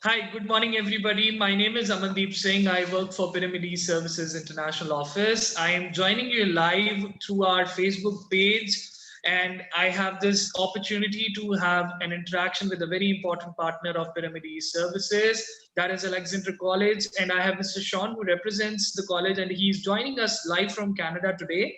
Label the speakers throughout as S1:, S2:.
S1: Hi, good morning, everybody. My name is Amandeep Singh. I work for Pyramid eServices International Office. I am joining you live through our Facebook page, and I have this opportunity to have an interaction with a very important partner of Pyramid eServices, that is Alexandra College. And I have Mr. Sean, who represents the college, and he's joining us live from Canada today.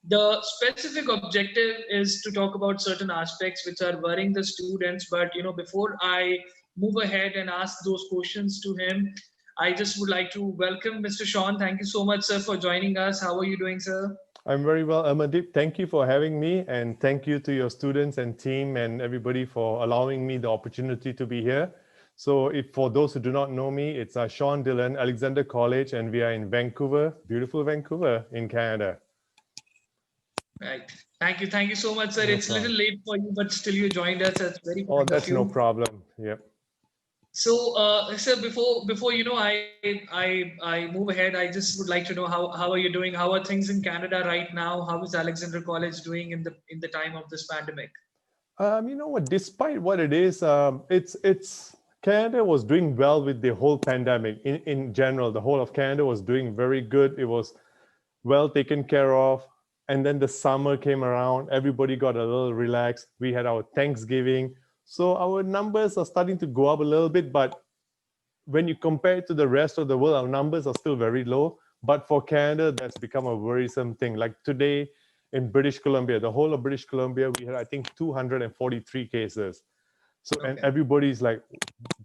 S1: The specific objective is to talk about certain aspects which are worrying the students. But before I move ahead and ask those questions to him, I just would like to welcome Mr. Sean. Thank you so much, sir, for joining us. How are you doing, sir?
S2: I'm very well, Amandeep. Thank you for having me, and thank you to your students and team and everybody for allowing me the opportunity to be here. So, if for those who do not know me, it's Sean Dillon, Alexander College, and we are in Vancouver, beautiful Vancouver in Canada.
S1: Right. Thank you so much, sir.
S2: No
S1: It's a little
S2: problem.
S1: late for you, but still you joined us. That's very
S2: Oh,
S1: kind of
S2: that's no
S1: you.
S2: problem. Yep.
S1: So, sir, before I move ahead, I just would like to know how are you doing? How are things in Canada right now? How is Alexandra College doing in the time of this pandemic?
S2: You know what? Despite what it is, it's Canada was doing well with the whole pandemic. In general, the whole of Canada was doing very good. It was well taken care of. And then the summer came around, everybody got a little relaxed. We had our Thanksgiving. So our numbers are starting to go up a little bit, but when you compare it to the rest of the world, our numbers are still very low. But for Canada, that's become a worrisome thing. Like today in British Columbia, the whole of British Columbia, we had, I think, 243 cases. So, and
S1: Okay.
S2: everybody's like,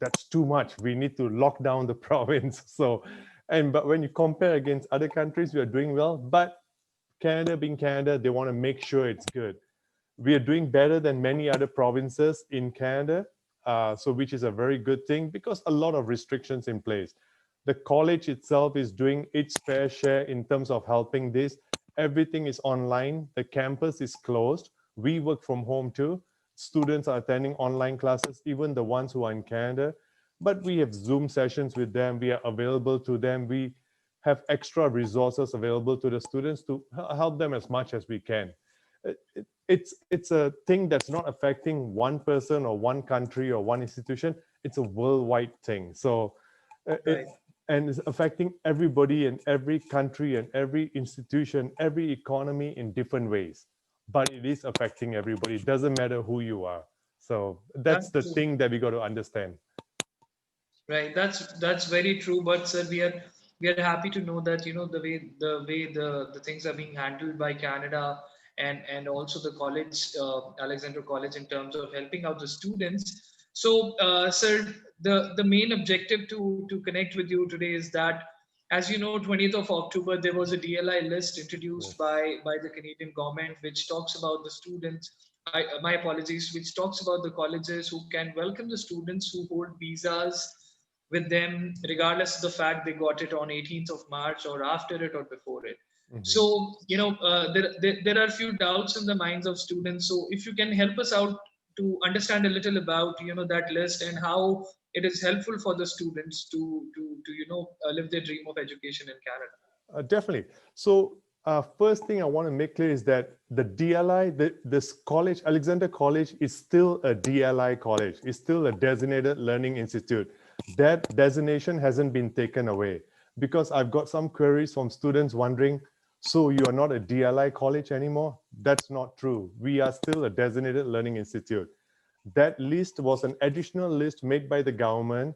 S2: that's too much. We need to lock down the province. So, but when you compare against other countries, we are doing well. But Canada being Canada, they want to make sure it's good. We are doing better than many other provinces in Canada, so which is a very good thing because a lot of restrictions in place. The college itself is doing its fair share in terms of helping this. Everything is online. The campus is closed. We work from home too. Students are attending online classes, even the ones who are in Canada. But we have Zoom sessions with them. We are available to them. We have extra resources available to the students to help them as much as we can. It's a thing that's not affecting one person or one country or one institution. It's a worldwide thing. So it
S1: Right.
S2: and it's affecting everybody in every country and every institution, every economy in different ways. But it is affecting everybody. It doesn't matter who you are. So that's
S1: That's
S2: the
S1: true.
S2: thing that we got to understand.
S1: Right. That's very true. But sir, we are happy to know that the things are being handled by Canada and also the college, Alexandra College, in terms of helping out the students. So, sir, the main objective to connect with you today is that, as you know, 20th of October there was a DLI list introduced
S2: Yes.
S1: by the Canadian government, which talks about the students. My apologies, which talks about the colleges who can welcome the students who hold visas with them, regardless of the fact they got it on 18th of March or after it or before it.
S2: Mhm.
S1: So, there are a few doubts in the minds of students. So, if you can help us out to understand a little about, that list and how it is helpful for the students to live their dream of education in Canada.
S2: Definitely. So, first thing I want to make clear is that the DLI, this college, Alexander College, is still a DLI college. It's still a designated learning institute. That designation hasn't been taken away because I've got some queries from students wondering, so you are not a DLI college anymore? That's not true. We are still a designated learning institute. That list was an additional list made by the government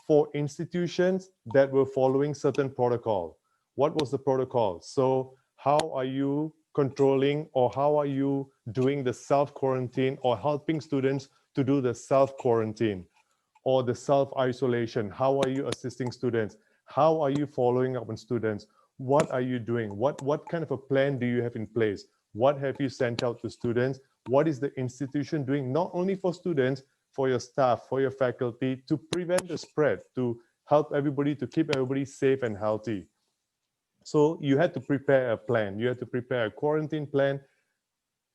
S2: for institutions that were following certain protocol. What was the protocol? So how are you controlling or how are you doing the self quarantine or helping students to do the self quarantine or the self isolation? How are you assisting students? How are you following up on students? What are you doing? What kind of a plan do you have in place? What have you sent out to students? What is the institution doing, not only for students, for your staff, for your faculty, to prevent the spread, to help everybody, to keep everybody safe and healthy? So you had to prepare a plan. You had to prepare a quarantine plan.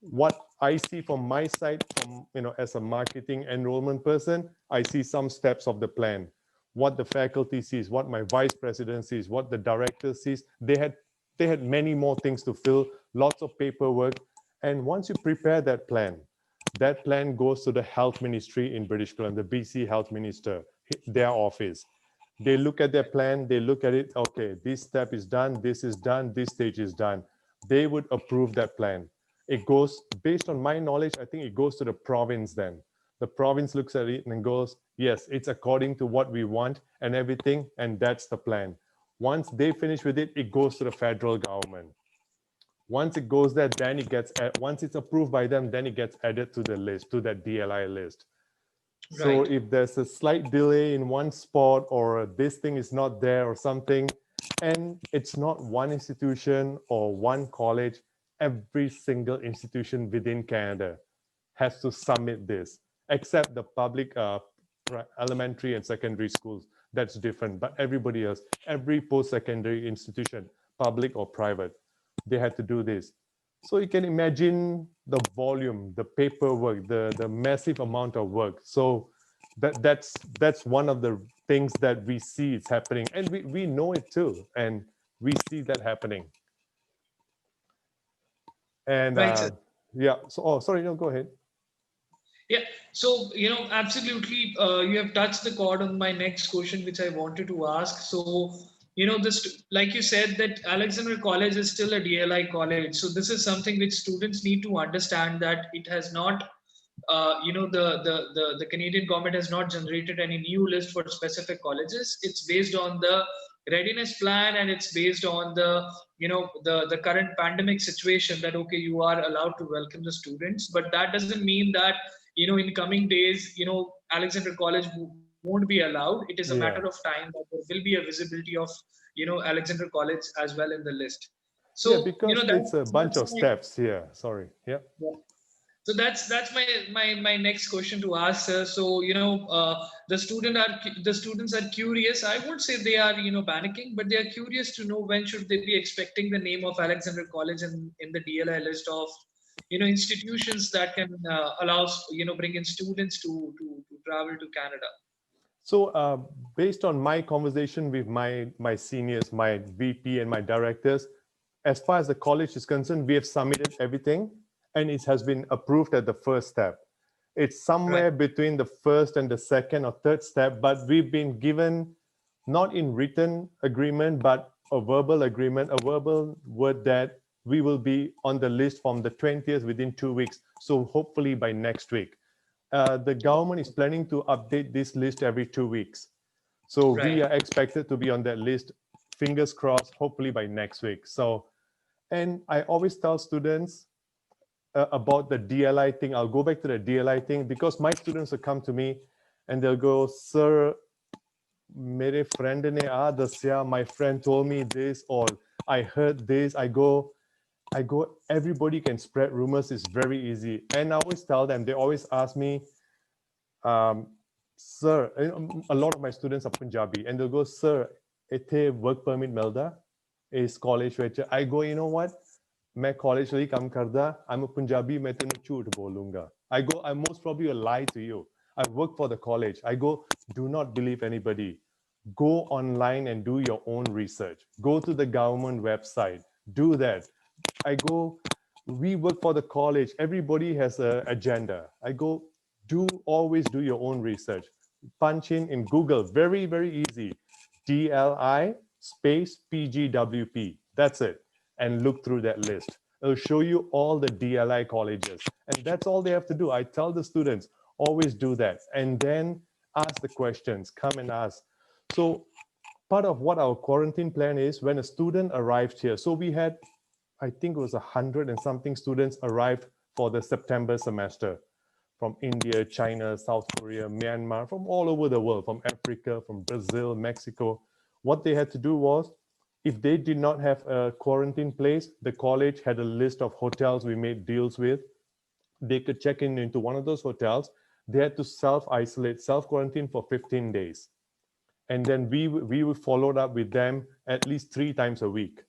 S2: What I see from my side, from as a marketing enrollment person, I see some steps of the plan. What the faculty sees, what my vice president sees, what the director sees. They had many more things to fill, lots of paperwork. And once you prepare that plan goes to the health ministry in British Columbia, the BC health minister. their office. They look at their plan, they look at it, okay, this step is done, this stage is done. They would approve that plan. It goes, based on my knowledge, I think it goes to the province then. The province looks at it and goes, yes, it's according to what we want and everything, and that's the plan. Once they finish with it, it goes to the federal government. Once it goes there, then it gets, once it's approved by them, then it gets added to the list, to that DLI list. So
S1: Right.
S2: if there's a slight delay in one spot or this thing is not there or something, and it's not one institution or one college, every single institution within Canada has to submit this, except the public elementary and secondary schools. That's different. But everybody else, every post-secondary institution, public or private, they had to do this. So you can imagine the volume, the paperwork, the massive amount of work. So that's one of the things that we see it's happening, and we know it too, and we see that happening. And
S1: Right, sir.
S2: yeah, so oh sorry, no, go ahead.
S1: Yeah, so absolutely, you have touched the chord on my next question, which I wanted to ask. So, this, like you said, that Alexander College is still a DLI college. So this is something which students need to understand, that it has not, the Canadian government has not generated any new list for specific colleges. It's based on the readiness plan, and it's based on the the current pandemic situation, that okay, you are allowed to welcome the students, but that doesn't mean that in coming days, Alexander College won't be allowed. It is a matter of
S2: Yeah,
S1: time that there will be a visibility of Alexander College as well in the list.
S2: yeah,
S1: So
S2: because it's a bunch
S1: that's
S2: of steps here. Sorry. Yeah.
S1: my, so that's my next question to ask, sir. So the students are curious. I won't say they are panicking, but they are curious to know when should they be expecting the name of Alexander College in the DLI list of institutions that can allow bring in students to travel to Canada.
S2: So based on my conversation with my seniors, my VP and my directors, as far as the college is concerned, we have submitted everything and it has been approved at the first step. It's
S1: Right.
S2: somewhere between the first and the second or third step, but we've been given not in written agreement, but a verbal agreement, a verbal word that we will be on the list from the 20th within 2 weeks. So hopefully by next week. The government is planning to update this list every 2 weeks. So we
S1: Right.
S2: are expected to be on that list, fingers crossed, hopefully by next week. So, and I always tell students about the DLI thing. I'll go back to the DLI thing because my students will come to me and they'll go, sir, mere friend ne aa dasya, my friend told me this, or I heard this. I go, everybody can spread rumors. It's very easy. And I always tell them, they always ask me, sir, a lot of my students are Punjabi, and they'll go, sir, ਇੱਥੇ work permit ਮਿਲਦਾ ਇਸ college ਵਿੱਚ? I go, you know what? मैं college ਲਈ ਕੰਮ ਕਰਦਾ. I'm a Punjabi, मैं ਤੈਨੂੰ ਝੂਠ ਬੋਲੂੰਗਾ. I go, I most probably will lie to you. I work for the college. I go, do not believe anybody. Go online and do your own research. Go to the government website. Do that. I go, we work for the college. Everybody has an agenda. I go, always do your own research. Punch in Google, very, very easy. DLI space PGWP. That's it. And look through that list. It'll show you all the DLI colleges. And that's all they have to do. I tell the students, always do that. And then ask the questions, come and ask. So part of what our quarantine plan is, when a student arrived here, so we had, I think it was 100 and something students arrived for the September semester from India, China, South Korea, Myanmar, from all over the world, from Africa, from Brazil, Mexico. What they had to do was, if they did not have a quarantine place, the college had a list of hotels we made deals with. They could check in into one of those hotels. They had to self-isolate, self-quarantine for 15 days. And then we would follow up with them at least 3 times a week,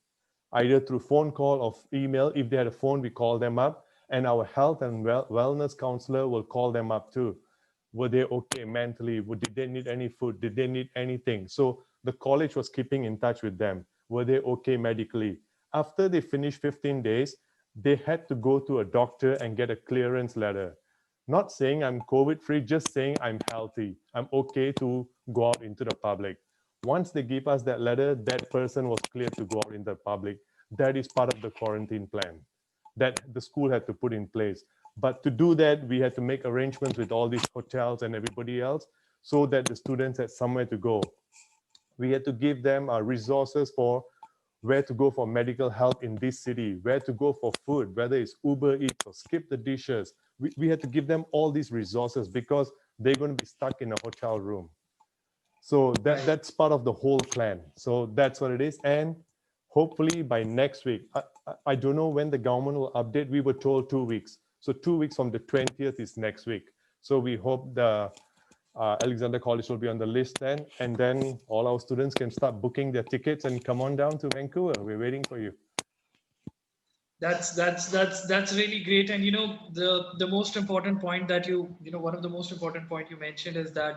S2: either through phone call or email. If they had a phone, we call them up, and our health and wellness counselor will call them up too. Were they okay mentally? Did they need any food? Did they need anything? So the college was keeping in touch with them. Were they okay medically? After they finished 15 days, they had to go to a doctor and get a clearance letter. Not saying I'm COVID free, just saying I'm healthy. I'm okay to go out into the public. Once they give us that letter, that person was cleared to go out in the public. That is part of the quarantine plan that the school had to put in place. But to do that, we had to make arrangements with all these hotels and everybody else so that the students had somewhere to go. We had to give them resources for where to go for medical help in this city, where to go for food, whether it's Uber Eats or Skip the Dishes. We had to give them all these resources because they're going to be stuck in a hotel room. So
S1: Right.
S2: that's part of the whole plan. So that's what it is. And hopefully by next week, I don't know when the government will update. We were told 2 weeks. So 2 weeks from the 20th is next week. So we hope the Alexander College will be on the list then. And then all our students can start booking their tickets and come on down to Vancouver. We're waiting for you.
S1: That's really great. And the most important point that one of the most important point you mentioned is that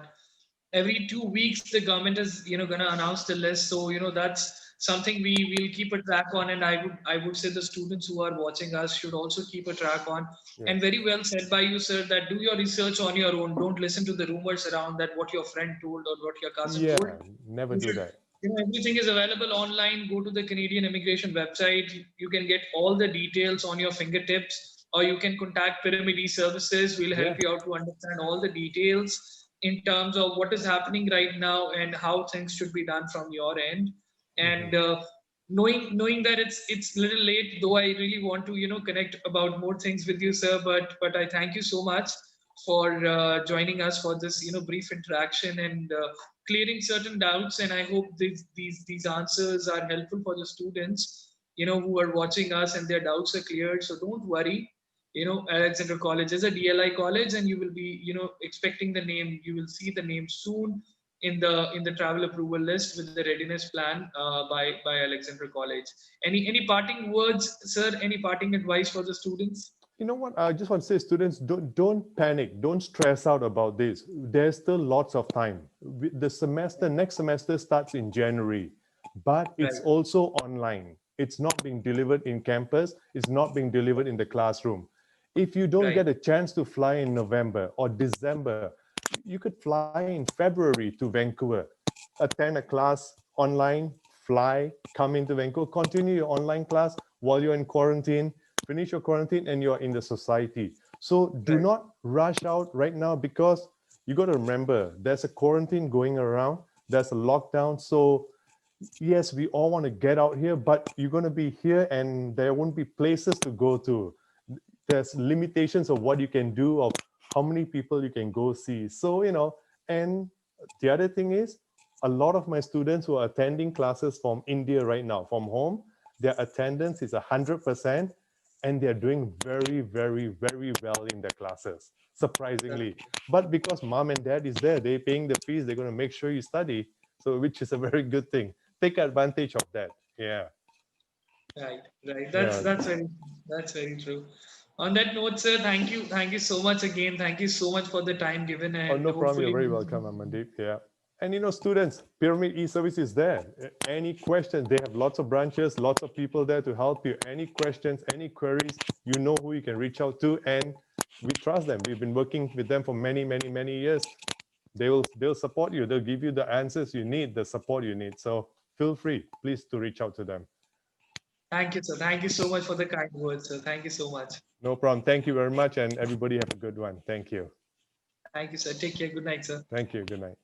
S1: every 2 weeks the government is going to announce the list. So that's something we will keep a track on. And I would say the students who are watching us should also keep a track on.
S2: Yes.
S1: And very well said by you, sir, that do your research on your own. Don't listen to the rumors around that what your friend told or what your cousin
S2: Yeah,
S1: told.
S2: never
S1: You
S2: do
S1: should,
S2: that.
S1: everything is available online. Go to the Canadian immigration website. You can get all the details on your fingertips, or you can contact Pyramid eServices. We'll help
S2: Yeah.
S1: you out to understand all the details in terms of what is happening right now and how things should be done from your end. And knowing that it's a little late, though I really want to connect about more things with you, sir. But I thank you so much for joining us for this brief interaction and clearing certain doubts. And I hope these answers are helpful for the students who are watching us, and their doubts are cleared. So don't worry. Alexander College is a DLI college, and you will be expecting the name. You will see the name soon in the travel approval list with the readiness plan by Alexander College. Any parting words, sir? Any parting advice for the students?
S2: You know what? I just want to say, students, don't panic, don't stress out about this. There's still lots of time. Next semester starts in January, but it's
S1: Right.
S2: also online. It's not being delivered in campus. It's not being delivered in the classroom. If you don't
S1: Right.
S2: get a chance to fly in November or December, you could fly in February to Vancouver, attend a class online, fly, come into Vancouver, continue your online class while you're in quarantine, finish your quarantine, and you're in the society. So do
S1: Right.
S2: not rush out right now, because you got to remember there's a quarantine going around, there's a lockdown. So yes, we all want to get out here, but you're going to be here and there won't be places to go to. There's limitations of what you can do, of how many people you can go see. So, and the other thing is, a lot of my students who are attending classes from India right now, from home, their attendance is 100%, and they're doing very, very, very well in their classes, surprisingly. But because mom and dad is there, they're paying the fees, they're going to make sure you study. So, which is a very good thing. Take advantage of that. Yeah.
S1: Right, right. That's
S2: Yeah.
S1: that's very true. On that note, sir, thank you so much again. Thank you so much for the time given,
S2: Oh,
S1: and
S2: no problem. You're
S1: hopefully,
S2: very welcome, Amandeep. Yeah. And students, Pyramid eService is there. Any questions? They have lots of branches, lots of people there to help you. Any questions, any queries, you know who you can reach out to, and we trust them. We've been working with them for many, many, many years. They'll support you. They'll give you the answers you need, the support you need. So feel free, please, to reach out to them.
S1: thank you, sir. Thank you so much for the kind words, sir. Thank you so much.
S2: No problem. Thank you very much, and everybody have a good one. Thank you.
S1: Thank you, sir. Take care. Good night, sir.
S2: Thank you. Good night.